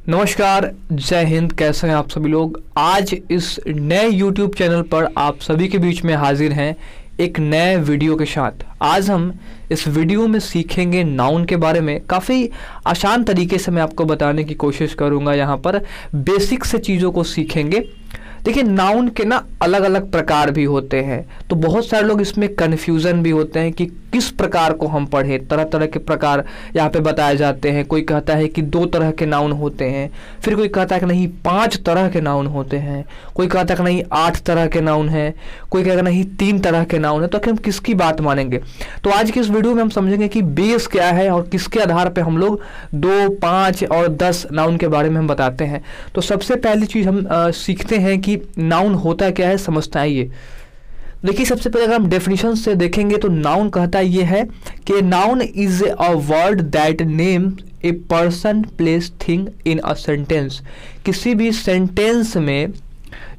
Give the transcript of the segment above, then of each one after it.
नमस्कार, जय हिंद। कैसे हैं आप सभी लोग। आज इस नए YouTube चैनल पर आप सभी के बीच में हाजिर हैं एक नए वीडियो के साथ। आज हम इस वीडियो में सीखेंगे नाउन के बारे में। काफ़ी आसान तरीके से मैं आपको बताने की कोशिश करूंगा। यहाँ पर बेसिक से चीज़ों को सीखेंगे। देखिए, नाउन के ना अलग अलग प्रकार भी होते हैं, तो बहुत सारे लोग इसमें कन्फ्यूज़न भी होते हैं कि किस प्रकार को हम पढ़ें। तरह तरह के प्रकार यहाँ पे बताए जाते हैं। कोई कहता है कि 2 तरह के नाउन होते हैं, फिर कोई कहता है कि नहीं 5 तरह के नाउन होते हैं, कोई कहता है कि नहीं 8 तरह के नाउन हैं, कोई कहता है नहीं 3 तरह के नाउन है। तो आखिर हम किसकी बात मानेंगे? तो आज की इस वीडियो में हम समझेंगे कि बेस क्या है और किसके आधार पर हम लोग 2, 5 और 10 नाउन के बारे में हम बताते हैं। तो सबसे पहली चीज़ हम सीखते हैं कि नाउन होता क्या है, समझते आइए। देखिए, सबसे पहले अगर हम डेफिनेशन से देखेंगे तो नाउन कहता ये है कि noun is a word that name a person, place, thing in a sentence. किसी भी सेंटेंस में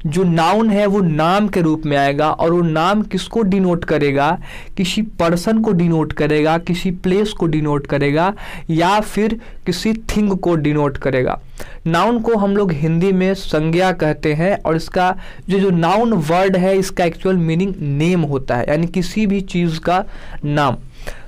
जो नाउन है वो नाम के रूप में आएगा, और वो नाम किसको डिनोट करेगा? किसी पर्सन को डिनोट करेगा, किसी प्लेस को डिनोट करेगा, या फिर किसी थिंग को डिनोट करेगा। नाउन को हम लोग हिंदी में संज्ञा कहते हैं, और इसका जो नाउन वर्ड है इसका एक्चुअल मीनिंग नेम होता है, यानी किसी भी चीज़ का नाम।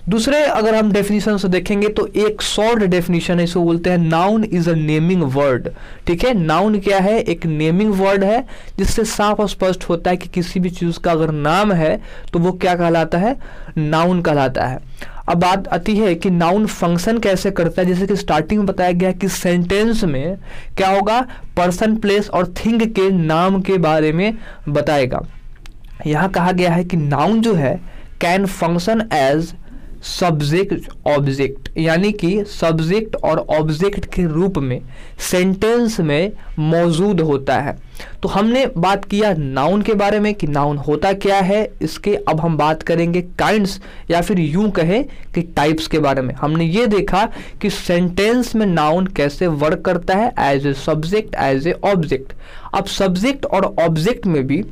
दूसरे अगर हम डेफिनेशन से देखेंगे तो एक शॉर्ट डेफिनेशन है, इसको बोलते हैं noun is a naming word. ठीक है, नाउन क्या है? एक नेमिंग वर्ड है, जिससे साफ और स्पष्ट होता है कि किसी भी चीज़ का अगर नाम है तो वो क्या कहलाता है? नाउन कहलाता है। अब बात आती है कि नाउन फंक्शन कैसे करता है। जैसे कि स्टार्टिंग में बताया गया कि सेंटेंस में क्या होगा? पर्सन, प्लेस और थिंग के नाम के बारे में बताएगा। यहाँ कहा गया है कि नाउन जो है can function as subject object, यानी कि सब्जेक्ट और ऑब्जेक्ट के रूप में सेंटेंस में मौजूद होता है। तो हमने बात किया नाउन के बारे में कि नाउन होता क्या है। इसके अब हम बात करेंगे काइंड्स, या फिर यूं कहें कि टाइप्स के बारे में। हमने ये देखा कि सेंटेंस में नाउन कैसे वर्क करता है, as a subject, as a object. अब सब्जेक्ट और ऑब्जेक्ट में भी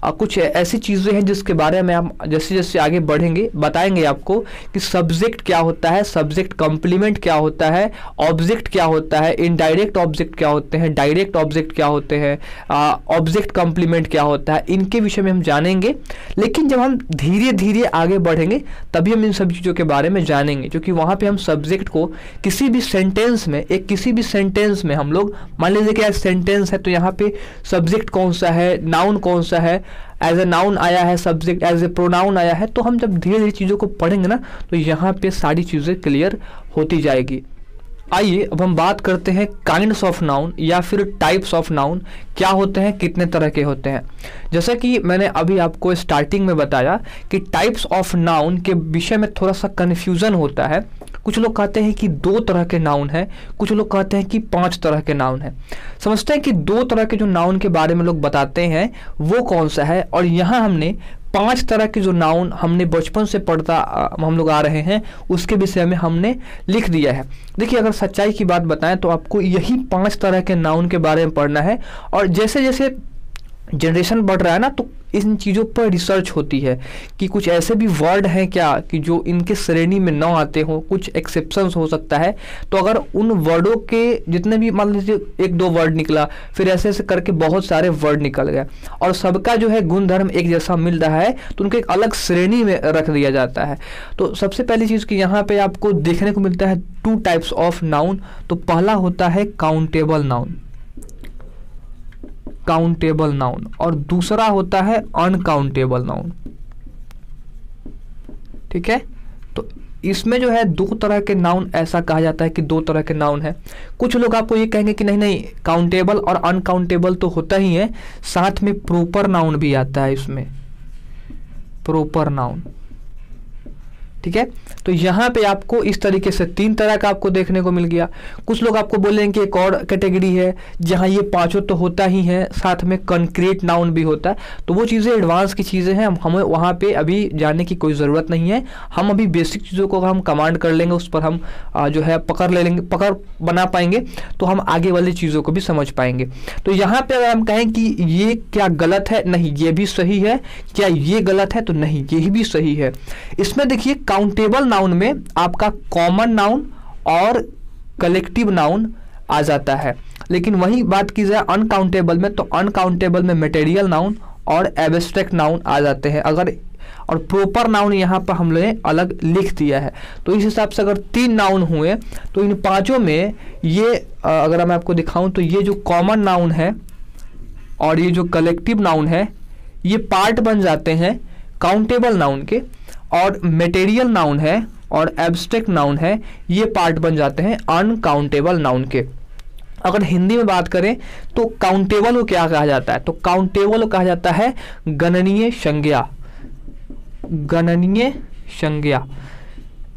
कुछ ऐसी चीज़ें हैं जिसके बारे में हम जैसे जैसे आगे बढ़ेंगे बताएंगे आपको कि सब्जेक्ट क्या होता है, सब्जेक्ट कॉम्प्लीमेंट क्या होता है, ऑब्जेक्ट क्या होता है, इनडायरेक्ट ऑब्जेक्ट क्या होते हैं, डायरेक्ट ऑब्जेक्ट क्या होते हैं, ऑब्जेक्ट कॉम्प्लीमेंट क्या होता है। इनके विषय में हम जानेंगे। लेकिन जब हम धीरे धीरे आगे बढ़ेंगे तभी हम इन सब चीज़ों के बारे में जानेंगे, क्योंकि वहाँ पे हम सब्जेक्ट को किसी भी सेंटेंस में हम लोग मान लीजिए कि सेंटेंस है तो यहाँ पे सब्जेक्ट कौन सा है, नाउन कौन सा है, एज ए नाउन आया है, सब्जेक्ट एज ए प्रोनाउन आया है। तो हम जब धीरे धीरे चीज़ों को पढ़ेंगे ना तो यहाँ पे सारी चीज़ें क्लियर होती जाएगी। आइए अब हम बात करते हैं काइंड्स ऑफ नाउन या फिर टाइप्स ऑफ नाउन क्या होते हैं, कितने तरह के होते हैं। जैसा कि मैंने अभी आपको स्टार्टिंग में बताया कि टाइप्स ऑफ नाउन के विषय में थोड़ा सा कन्फ्यूज़न होता है। कुछ लोग कहते हैं कि 2 तरह के नाउन है, कुछ लोग कहते हैं कि 5 तरह के नाउन है। समझते हैं कि 2 तरह के जो नाउन के बारे में लोग बताते हैं वो कौन सा है, और यहाँ हमने 5 तरह के जो नाउन हमने बचपन से पढ़ता हम लोग आ रहे हैं उसके विषय में हमने लिख दिया है। देखिए, अगर सच्चाई की बात बताएं तो आपको यही 5 तरह के नाउन के बारे में पढ़ना है, और जैसे जैसे जनरेशन बढ़ रहा है ना तो इन चीज़ों पर रिसर्च होती है कि कुछ ऐसे भी वर्ड हैं क्या कि जो इनके श्रेणी में न आते हों, कुछ एक्सेप्शंस हो सकता है। तो अगर उन वर्डों के जितने भी मान लीजिए 1-2 वर्ड निकला, फिर ऐसे ऐसे करके बहुत सारे वर्ड निकल गए और सबका जो है गुणधर्म एक जैसा मिल रहा है तो उनको एक अलग श्रेणी में रख दिया जाता है। तो सबसे पहली चीज़ कि यहाँ पर आपको देखने को मिलता है 2 टाइप्स ऑफ नाउन। तो पहला होता है काउंटेबल नाउन, काउंटेबल नाउन, और दूसरा होता है अनकाउंटेबल नाउन। ठीक है, तो इसमें जो है 2 तरह के नाउन ऐसा कहा जाता है कि 2 तरह के नाउन है। कुछ लोग आपको ये कहेंगे कि नहीं नहीं काउंटेबल और अनकाउंटेबल तो होता ही है, साथ में प्रॉपर नाउन भी आता है इसमें, प्रॉपर नाउन। ठीक है, तो यहाँ पे आपको इस तरीके से 3 तरह का आपको देखने को मिल गया। कुछ लोग आपको बोलेंगे कि एक और कैटेगरी है जहाँ ये 5 तो होता ही है, साथ में कंक्रीट नाउन भी होता है। तो वो चीज़ें एडवांस की चीज़ें हैं, हमें वहाँ पे अभी जाने की कोई ज़रूरत नहीं है। हम अभी बेसिक चीज़ों को हम कमांड कर लेंगे, उस पर हम जो है पकड़ बना पाएंगे तो हम आगे वाली चीज़ों को भी समझ पाएंगे। तो यहाँ पर अगर हम कहें कि ये क्या गलत है, नहीं ये भी सही है, क्या ये गलत है, तो नहीं ये भी सही है। इसमें देखिए काउंटेबल नाउन में आपका कॉमन नाउन और कलेक्टिव नाउन आ जाता है। लेकिन वही बात की जाए अनकाउंटेबल में, तो अनकाउंटेबल में मटेरियल नाउन और एब्स्ट्रैक्ट नाउन आ जाते हैं। अगर और प्रॉपर नाउन यहाँ पर हम लोगों ने अलग लिख दिया है। तो इस हिसाब से अगर 3 नाउन हुए तो इन पांचों में ये अगर मैं आपको दिखाऊं तो ये जो कॉमन नाउन है और ये जो कलेक्टिव नाउन है ये पार्ट बन जाते हैं काउंटेबल नाउन के, और मटेरियल नाउन है और एब्स्ट्रैक्ट नाउन है ये पार्ट बन जाते हैं अनकाउंटेबल नाउन के। अगर हिंदी में बात करें तो काउंटेबल को क्या कहा जाता है, तो काउंटेबल को कहा जाता है गणनीय संज्ञा। गणनीय संज्ञा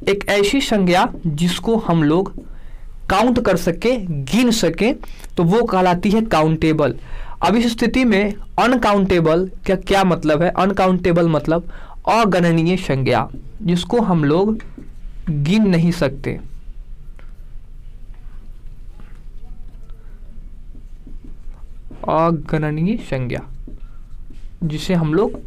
एक ऐसी संज्ञा जिसको हम लोग काउंट कर सके, गिन सके, तो वो कहलाती है काउंटेबल। अब इस स्थिति में अनकाउंटेबल का क्या मतलब है, अनकाउंटेबल मतलब अगणनीय संज्ञा जिसको हम लोग गिन नहीं सकते। अगणनीय संज्ञा जिसे हम लोग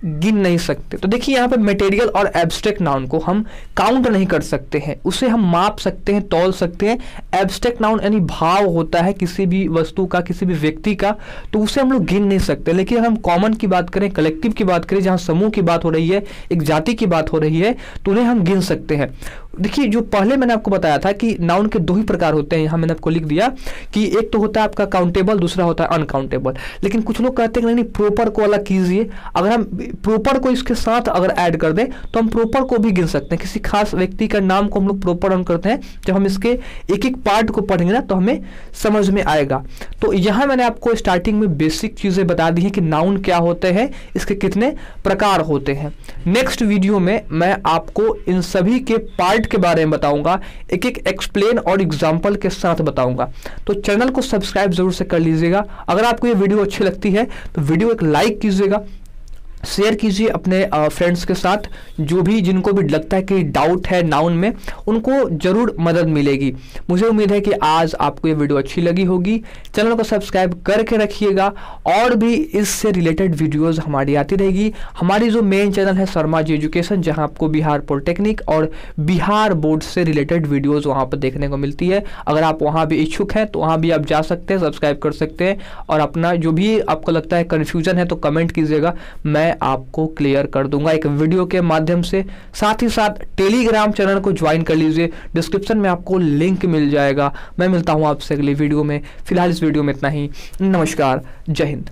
गिन नहीं सकते। तो देखिए यहाँ पे मटेरियल और एब्स्ट्रैक्ट नाउन को हम काउंट नहीं कर सकते हैं, उसे हम माप सकते हैं, तौल सकते हैं। एब्स्ट्रैक्ट नाउन यानी भाव होता है किसी भी वस्तु का, किसी भी व्यक्ति का, तो उसे हम लोग गिन नहीं सकते। लेकिन अगर हम कॉमन की बात करें, कलेक्टिव की बात करें, जहाँ समूह की बात हो रही है, एक जाति की बात हो रही है, तो उन्हें हम गिन सकते हैं। देखिए जो पहले मैंने आपको बताया था कि नाउन के 2 ही प्रकार होते हैं, यहाँ मैंने आपको लिख दिया कि एक तो होता है आपका काउंटेबल, दूसरा होता है अनकाउंटेबल। लेकिन कुछ लोग कहते हैं नहीं प्रॉपर को अलग कीजिए। अगर हम प्रॉपर को इसके साथ अगर ऐड कर दें तो हम प्रॉपर को भी गिन सकते हैं। किसी खास व्यक्ति का नाम को हम लोग प्रॉपर ऑन करते हैं, जब हम इसके एक एक पार्ट को पढ़ेंगे ना तो हमें समझ में आएगा। तो यहाँ मैंने आपको स्टार्टिंग में बेसिक चीजें बता दी हैं कि नाउन क्या होते हैं, इसके कितने प्रकार होते हैं। नेक्स्ट वीडियो में मैं आपको इन सभी के पार्ट के बारे में बताऊंगा, एक एक एक्सप्लेन और एग्जाम्पल के साथ बताऊंगा। तो चैनल को सब्सक्राइब जरूर से कर लीजिएगा। अगर आपको ये वीडियो अच्छी लगती है तो वीडियो एक लाइक कीजिएगा, शेयर कीजिए अपने फ्रेंड्स के साथ, जो भी जिनको भी लगता है कि डाउट है नाउन में, उनको जरूर मदद मिलेगी। मुझे उम्मीद है कि आज आपको ये वीडियो अच्छी लगी होगी। चैनल को सब्सक्राइब करके रखिएगा, और भी इससे रिलेटेड वीडियोस हमारी आती रहेगी। हमारी जो मेन चैनल है शर्मा जी एजुकेशन, जहां आपको बिहार पॉलिटेक्निक और बिहार बोर्ड से रिलेटेड वीडियोज़ वहाँ पर देखने को मिलती है। अगर आप वहाँ भी इच्छुक हैं तो वहाँ भी आप जा सकते हैं, सब्सक्राइब कर सकते हैं, और अपना जो भी आपको लगता है कन्फ्यूजन है तो कमेंट कीजिएगा, मैं आपको क्लियर कर दूंगा एक वीडियो के माध्यम से। साथ ही साथ टेलीग्राम चैनल को ज्वाइन कर लीजिए, डिस्क्रिप्शन में आपको लिंक मिल जाएगा। मैं मिलता हूं आपसे अगली वीडियो में। फिलहाल इस वीडियो में इतना ही। नमस्कार, जय हिंद।